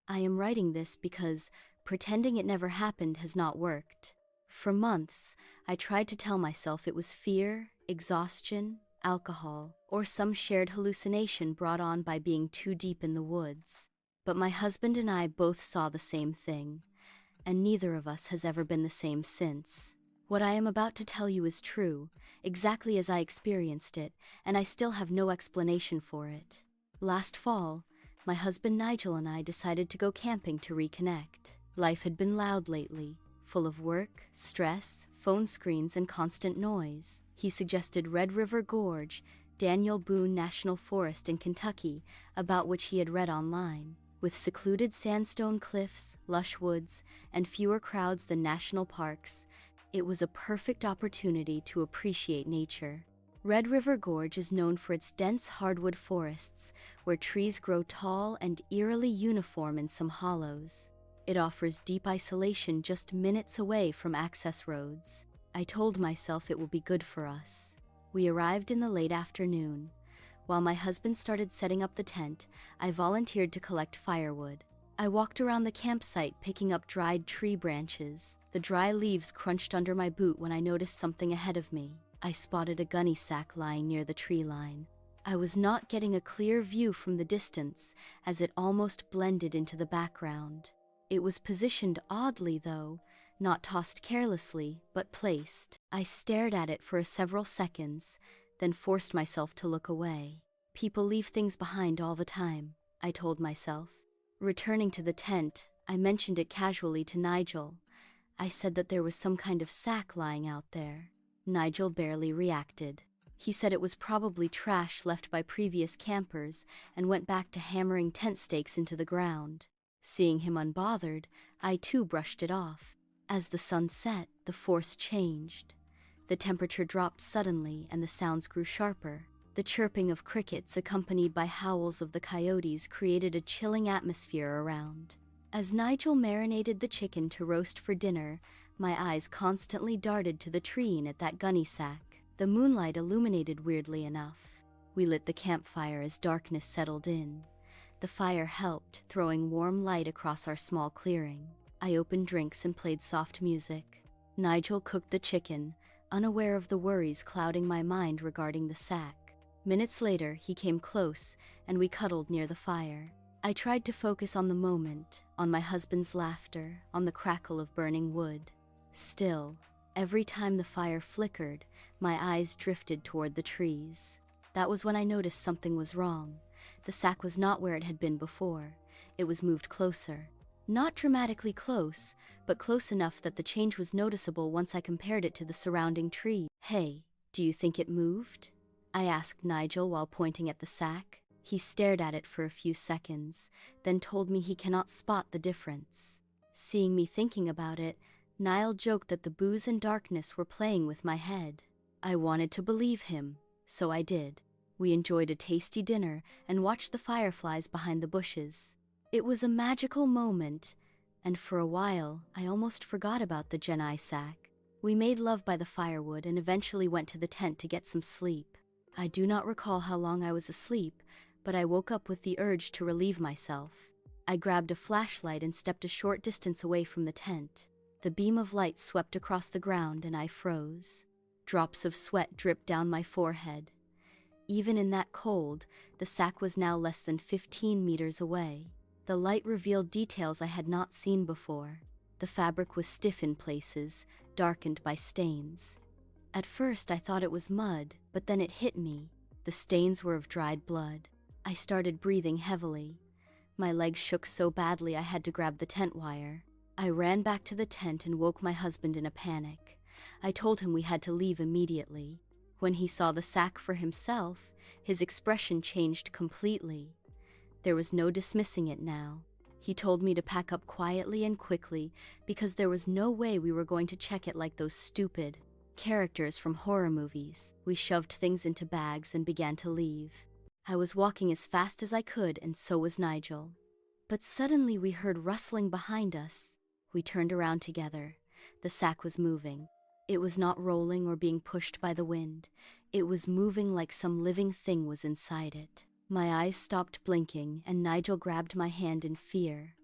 I am writing this because pretending it never happened has not worked. For months, I tried to tell myself it was fear, exhaustion, alcohol, or some shared hallucination brought on by being too deep in the woods. But my husband and I both saw the same thing, and neither of us has ever been the same since. What I am about to tell you is true, exactly as I experienced it, and I still have no explanation for it. Last fall, my husband Nigel and I decided to go camping to reconnect. Life had been loud lately, full of work, stress, phone screens, and constant noise. He suggested Red River Gorge, Daniel Boone National Forest in Kentucky, about which he had read online. With secluded sandstone cliffs, lush woods, and fewer crowds than national parks, it was a perfect opportunity to appreciate nature. Red River Gorge is known for its dense hardwood forests, where trees grow tall and eerily uniform in some hollows. It offers deep isolation just minutes away from access roads. I told myself it will be good for us. We arrived in the late afternoon. While my husband started setting up the tent, I volunteered to collect firewood. I walked around the campsite picking up dried tree branches. The dry leaves crunched under my boot when I noticed something ahead of me. I spotted a gunny sack lying near the tree line. I was not getting a clear view from the distance, as it almost blended into the background. It was positioned oddly, though, not tossed carelessly, but placed. I stared at it for several seconds, then forced myself to look away. People leave things behind all the time, I told myself. Returning to the tent, I mentioned it casually to Nigel. I said that there was some kind of sack lying out there. Nigel barely reacted. He said it was probably trash left by previous campers and went back to hammering tent stakes into the ground. Seeing him unbothered, I too brushed it off. As the sun set, the force changed. The temperature dropped suddenly and the sounds grew sharper. The chirping of crickets accompanied by howls of the coyotes created a chilling atmosphere around. As Nigel marinated the chicken to roast for dinner, my eyes constantly darted to the tree at that gunny sack. The moonlight illuminated weirdly enough. We lit the campfire as darkness settled in. The fire helped, throwing warm light across our small clearing. I opened drinks and played soft music. Nigel cooked the chicken, unaware of the worries clouding my mind regarding the sack. Minutes later, he came close, and we cuddled near the fire. I tried to focus on the moment, on my husband's laughter, on the crackle of burning wood. Still, every time the fire flickered, my eyes drifted toward the trees. That was when I noticed something was wrong. The sack was not where it had been before. It was moved closer. Not dramatically close, but close enough that the change was noticeable once I compared it to the surrounding tree. "Hey, do you think it moved?" I asked Nigel while pointing at the sack. He stared at it for a few seconds, then told me he cannot spot the difference. Seeing me thinking about it, Niall joked that the booze and darkness were playing with my head. I wanted to believe him, so I did. We enjoyed a tasty dinner and watched the fireflies behind the bushes. It was a magical moment, and for a while, I almost forgot about the Genai sack. We made love by the firewood and eventually went to the tent to get some sleep. I do not recall how long I was asleep, but I woke up with the urge to relieve myself. I grabbed a flashlight and stepped a short distance away from the tent. The beam of light swept across the ground and I froze. Drops of sweat dripped down my forehead. Even in that cold, the sack was now less than 15 meters away. The light revealed details I had not seen before. The fabric was stiff in places, darkened by stains. At first I thought it was mud, but then it hit me. The stains were of dried blood. I started breathing heavily. My legs shook so badly I had to grab the tent wire. I ran back to the tent and woke my husband in a panic. I told him we had to leave immediately. When he saw the sack for himself, his expression changed completely. There was no dismissing it now. He told me to pack up quietly and quickly because there was no way we were going to check it like those stupid characters from horror movies. We shoved things into bags and began to leave. I was walking as fast as I could, and so was Nigel. But suddenly we heard rustling behind us. We turned around together. The sack was moving. It was not rolling or being pushed by the wind. It was moving like some living thing was inside it. My eyes stopped blinking, and Nigel grabbed my hand in fear.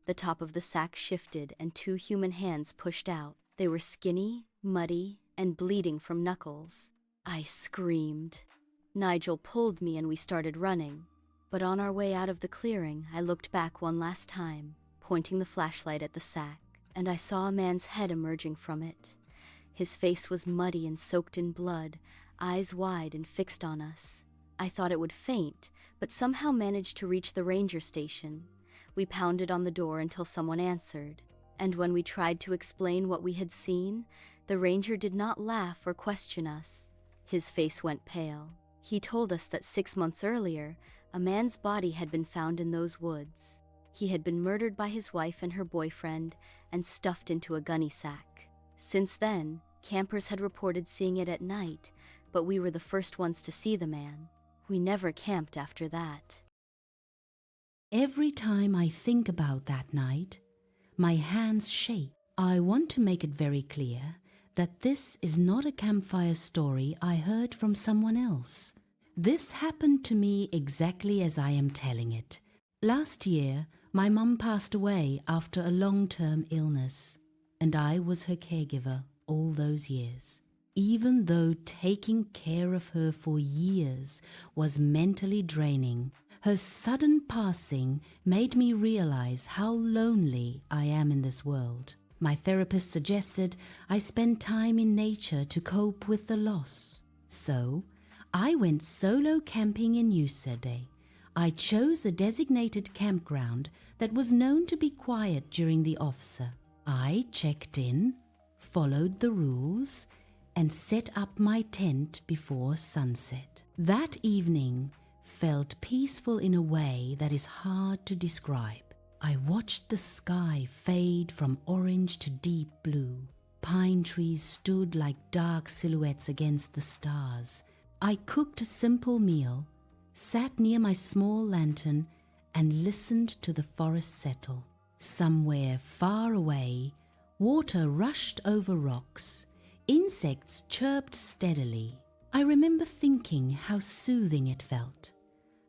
The top of the sack shifted and two human hands pushed out. They were skinny, muddy, and bleeding from knuckles. I screamed. Nigel pulled me and we started running. But on our way out of the clearing, I looked back one last time, pointing the flashlight at the sack, and I saw a man's head emerging from it. His face was muddy and soaked in blood, eyes wide and fixed on us. I thought it would faint, but somehow managed to reach the ranger station. We pounded on the door until someone answered, and when we tried to explain what we had seen, the ranger did not laugh or question us. His face went pale. He told us that 6 months earlier, a man's body had been found in those woods. He had been murdered by his wife and her boyfriend and stuffed into a gunny sack. Since then, campers had reported seeing it at night, but we were the first ones to see the man. We never camped after that. Every time I think about that night, my hands shake. I want to make it very clear that this is not a campfire story I heard from someone else. This happened to me exactly as I am telling it. Last year, my mum passed away after a long-term illness, and I was her caregiver all those years. Even though taking care of her for years was mentally draining, her sudden passing made me realize how lonely I am in this world. My therapist suggested I spend time in nature to cope with the loss. So, I went solo camping in Newsday. I chose a designated campground that was known to be quiet during the off-season. I checked in, followed the rules, and set up my tent before sunset. That evening felt peaceful in a way that is hard to describe. I watched the sky fade from orange to deep blue. Pine trees stood like dark silhouettes against the stars. I cooked a simple meal, sat near my small lantern, and listened to the forest settle. Somewhere far away, water rushed over rocks. Insects chirped steadily. I remember thinking how soothing it felt,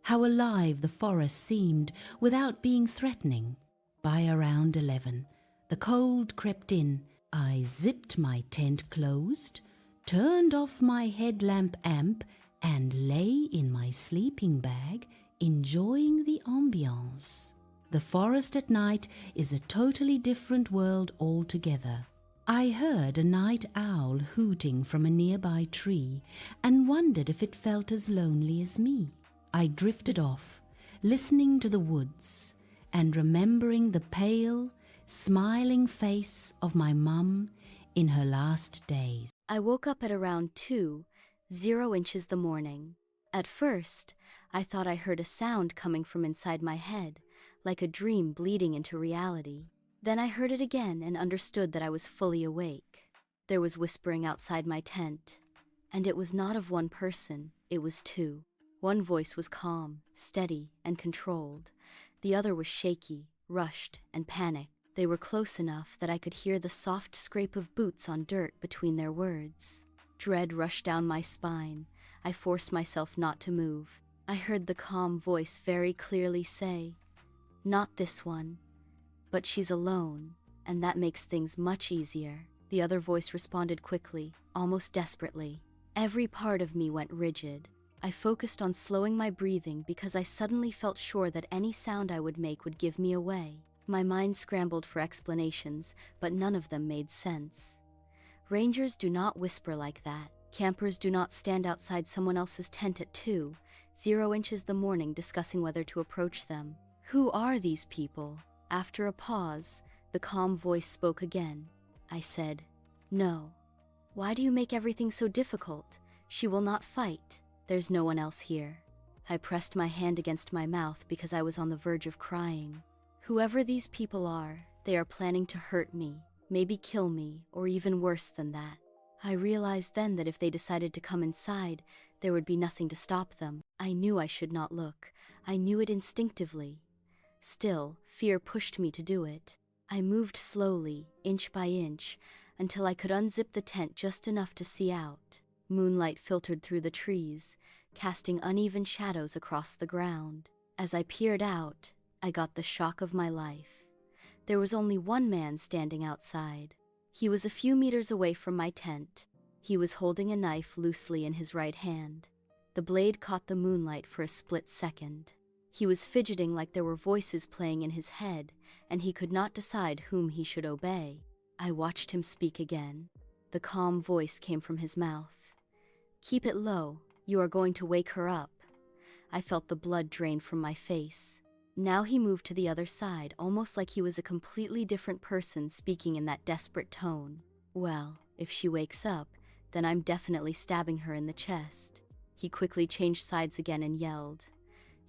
how alive the forest seemed without being threatening. By around 11, the cold crept in. I zipped my tent closed, turned off my headlamp amp, and lay in my sleeping bag, enjoying the ambiance. The forest at night is a totally different world altogether. I heard a night owl hooting from a nearby tree and wondered if it felt as lonely as me. I drifted off, listening to the woods and remembering the pale, smiling face of my mum in her last days. I woke up at around 2:00 the morning. At first, I thought I heard a sound coming from inside my head, like a dream bleeding into reality. Then I heard it again and understood that I was fully awake. There was whispering outside my tent, and it was not of one person, it was two. One voice was calm, steady, and controlled. The other was shaky, rushed, and panicked. They were close enough that I could hear the soft scrape of boots on dirt between their words. Dread rushed down my spine. I forced myself not to move. I heard the calm voice very clearly say, "Not this one. But she's alone, and that makes things much easier." The other voice responded quickly, almost desperately. Every part of me went rigid. I focused on slowing my breathing because I suddenly felt sure that any sound I would make would give me away. My mind scrambled for explanations, but none of them made sense. Rangers do not whisper like that. Campers do not stand outside someone else's tent at 2:00 the morning discussing whether to approach them. Who are these people? After a pause, the calm voice spoke again. I said, "No. Why do you make everything so difficult? She will not fight. There's no one else here." I pressed my hand against my mouth because I was on the verge of crying. Whoever these people are, they are planning to hurt me, maybe kill me, or even worse than that. I realized then that if they decided to come inside, there would be nothing to stop them. I knew I should not look. I knew it instinctively. Still, fear pushed me to do it. I moved slowly, inch by inch, until I could unzip the tent just enough to see out. Moonlight filtered through the trees, casting uneven shadows across the ground. As I peered out, I got the shock of my life. There was only one man standing outside. He was a few meters away from my tent. He was holding a knife loosely in his right hand. The blade caught the moonlight for a split second. He was fidgeting like there were voices playing in his head, and he could not decide whom he should obey. I watched him speak again. The calm voice came from his mouth. "Keep it low. You are going to wake her up." I felt the blood drain from my face. Now he moved to the other side, almost like he was a completely different person speaking in that desperate tone. "Well, if she wakes up, then I'm definitely stabbing her in the chest." He quickly changed sides again and yelled,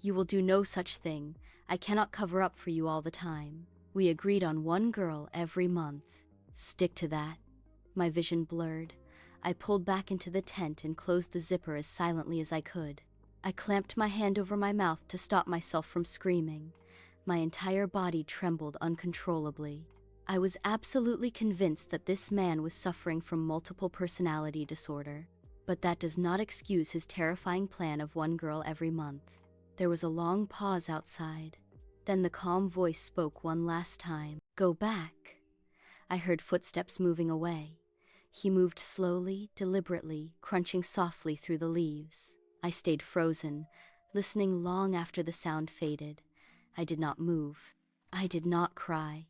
"You will do no such thing. I cannot cover up for you all the time. We agreed on one girl every month. Stick to that." My vision blurred. I pulled back into the tent and closed the zipper as silently as I could. I clamped my hand over my mouth to stop myself from screaming. My entire body trembled uncontrollably. I was absolutely convinced that this man was suffering from multiple personality disorder, but that does not excuse his terrifying plan of one girl every month. There was a long pause outside. Then the calm voice spoke one last time. "Go back." I heard footsteps moving away. He moved slowly, deliberately, crunching softly through the leaves. I stayed frozen, listening long after the sound faded. I did not move. I did not cry.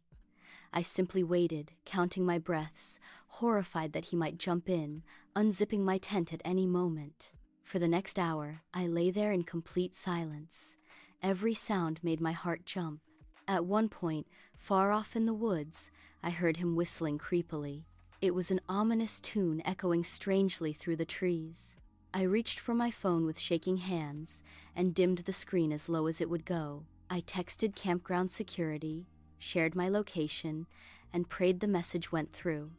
I simply waited, counting my breaths, horrified that he might jump in, unzipping my tent at any moment. For the next hour, I lay there in complete silence. Every sound made my heart jump. At one point, far off in the woods, I heard him whistling creepily. It was an ominous tune echoing strangely through the trees. I reached for my phone with shaking hands and dimmed the screen as low as it would go. I texted campground security, shared my location, and prayed the message went through.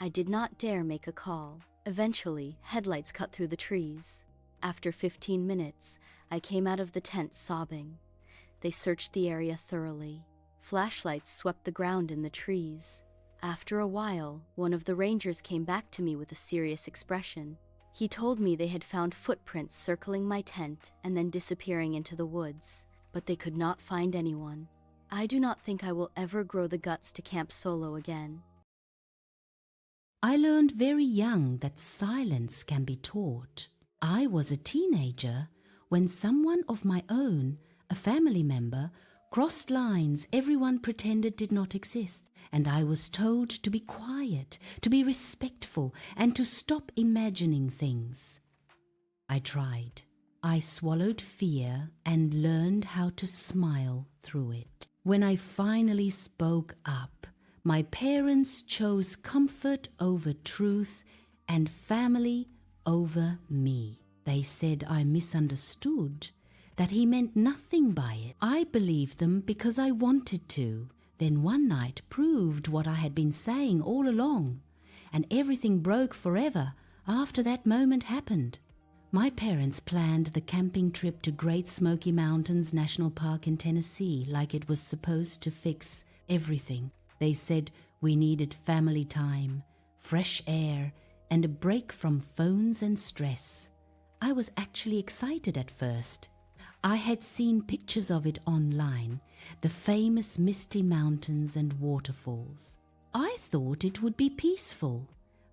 I did not dare make a call. Eventually, headlights cut through the trees. After 15 minutes, I came out of the tent sobbing. They searched the area thoroughly. Flashlights swept the ground in the trees. After a while, one of the rangers came back to me with a serious expression. He told me they had found footprints circling my tent and then disappearing into the woods, but they could not find anyone. I do not think I will ever grow the guts to camp solo again. I learned very young that silence can be taught. I was a teenager when someone of my own, a family member, crossed lines everyone pretended did not exist, and I was told to be quiet, to be respectful, and to stop imagining things. I tried. I swallowed fear and learned how to smile through it. When I finally spoke up, my parents chose comfort over truth and family over me. They said I misunderstood, that he meant nothing by it. I believed them because I wanted to. Then one night proved what I had been saying all along, and everything broke forever after that moment happened. My parents planned the camping trip to Great Smoky Mountains National Park in Tennessee like it was supposed to fix everything. They said we needed family time, fresh air, and a break from phones and stress. I was actually excited at first. I had seen pictures of it online, the famous misty mountains and waterfalls. I thought it would be peaceful,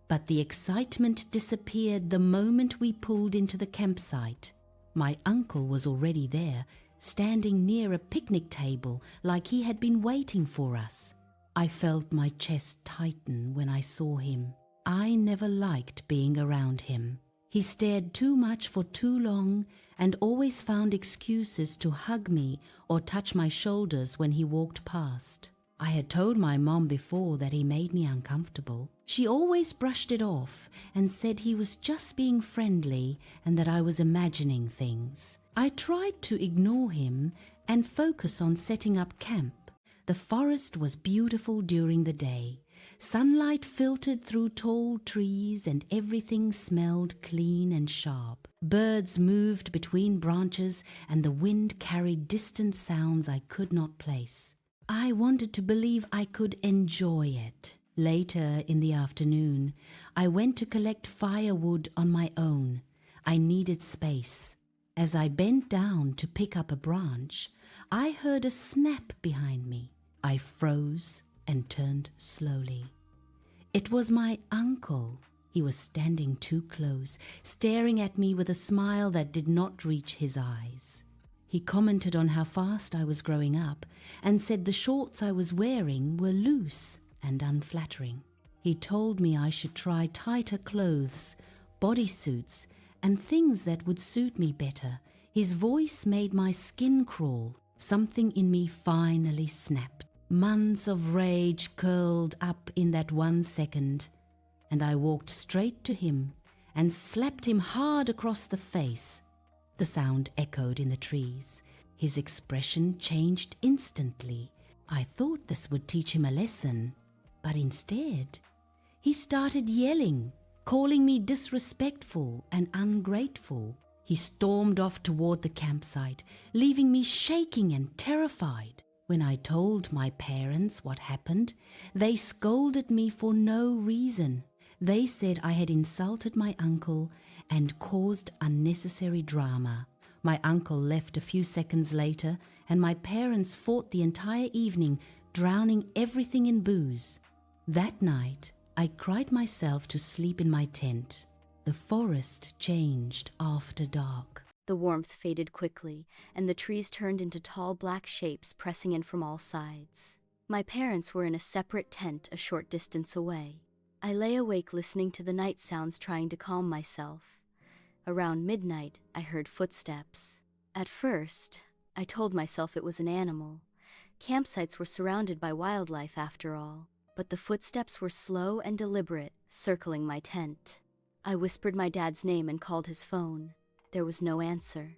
but the excitement disappeared the moment we pulled into the campsite. My uncle was already there, standing near a picnic table like he had been waiting for us. I felt my chest tighten when I saw him. I never liked being around him. He stared too much for too long and always found excuses to hug me or touch my shoulders when he walked past. I had told my mom before that he made me uncomfortable. She always brushed it off and said he was just being friendly and that I was imagining things. I tried to ignore him and focus on setting up camp. The forest was beautiful during the day. Sunlight filtered through tall trees and everything smelled clean and sharp. Birds moved between branches and the wind carried distant sounds I could not place. I wanted to believe I could enjoy it. Later in the afternoon, I went to collect firewood on my own. I needed space. As I bent down to pick up a branch, I heard a snap behind me. I froze and turned slowly. It was my uncle. He was standing too close, staring at me with a smile that did not reach his eyes. He commented on how fast I was growing up and said the shorts I was wearing were loose and unflattering. He told me I should try tighter clothes, bodysuits, and things that would suit me better. His voice made my skin crawl. Something in me finally snapped. Months of rage curled up in that 1 second, and I walked straight to him and slapped him hard across the face. The sound echoed in the trees. His expression changed instantly. I thought this would teach him a lesson, but instead, he started yelling, calling me disrespectful and ungrateful. He stormed off toward the campsite, leaving me shaking and terrified. When I told my parents what happened, they scolded me for no reason. They said I had insulted my uncle and caused unnecessary drama. My uncle left a few seconds later, and my parents fought the entire evening, drowning everything in booze. That night, I cried myself to sleep in my tent. The forest changed after dark. The warmth faded quickly, and the trees turned into tall black shapes pressing in from all sides. My parents were in a separate tent a short distance away. I lay awake listening to the night sounds, trying to calm myself. Around midnight, I heard footsteps. At first, I told myself it was an animal. Campsites were surrounded by wildlife after all. But the footsteps were slow and deliberate, circling my tent. I whispered my dad's name and called his phone. There was no answer.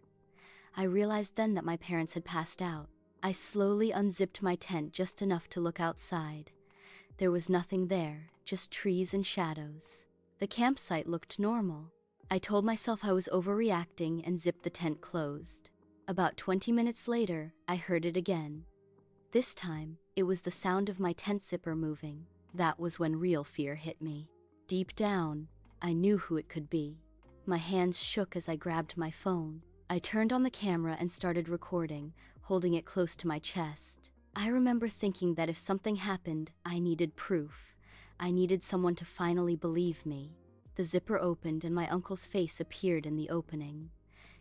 I realized then that my parents had passed out. I slowly unzipped my tent just enough to look outside. There was nothing there, just trees and shadows. The campsite looked normal. I told myself I was overreacting and zipped the tent closed. About 20 minutes later, I heard it again. This time, it was the sound of my tent zipper moving. That was when real fear hit me. Deep down, I knew who it could be. My hands shook as I grabbed my phone. I turned on the camera and started recording, holding it close to my chest. I remember thinking that if something happened, I needed proof. I needed someone to finally believe me. The zipper opened and my uncle's face appeared in the opening.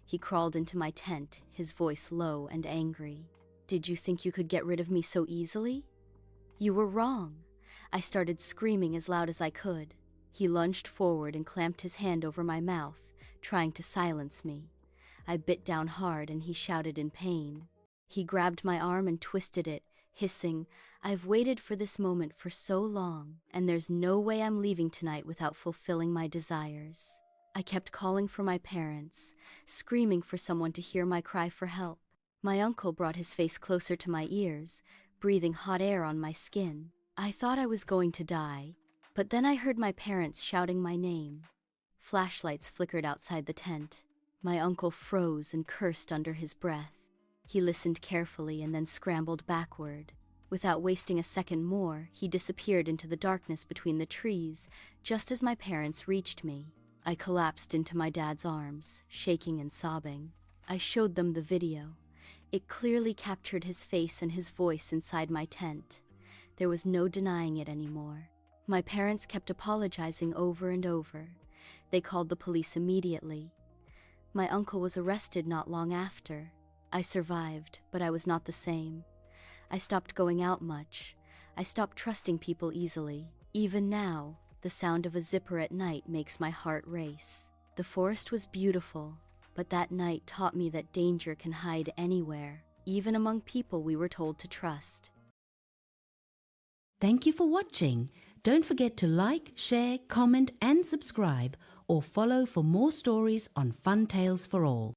He crawled into my tent, his voice low and angry. "Did you think you could get rid of me so easily?" "You were wrong." I started screaming as loud as I could. He lunged forward and clamped his hand over my mouth, trying to silence me. I bit down hard and he shouted in pain. He grabbed my arm and twisted it, hissing, "I've waited for this moment for so long, and there's no way I'm leaving tonight without fulfilling my desires." I kept calling for my parents, screaming for someone to hear my cry for help. My uncle brought his face closer to my ears, breathing hot air on my skin. I thought I was going to die, but then I heard my parents shouting my name. Flashlights flickered outside the tent. My uncle froze and cursed under his breath. He listened carefully and then scrambled backward. Without wasting a second more, he disappeared into the darkness between the trees, just as my parents reached me. I collapsed into my dad's arms, shaking and sobbing. I showed them the video. It clearly captured his face and his voice inside my tent. There was no denying it anymore. My parents kept apologizing over and over. They called the police immediately. My uncle was arrested not long after. I survived, but I was not the same. I stopped going out much. I stopped trusting people easily. Even now, the sound of a zipper at night makes my heart race. The forest was beautiful, but that night taught me that danger can hide anywhere, even among people we were told to trust. Thank you for watching. Don't forget to like, share, comment and subscribe, or follow for more stories on Fun Tales for All.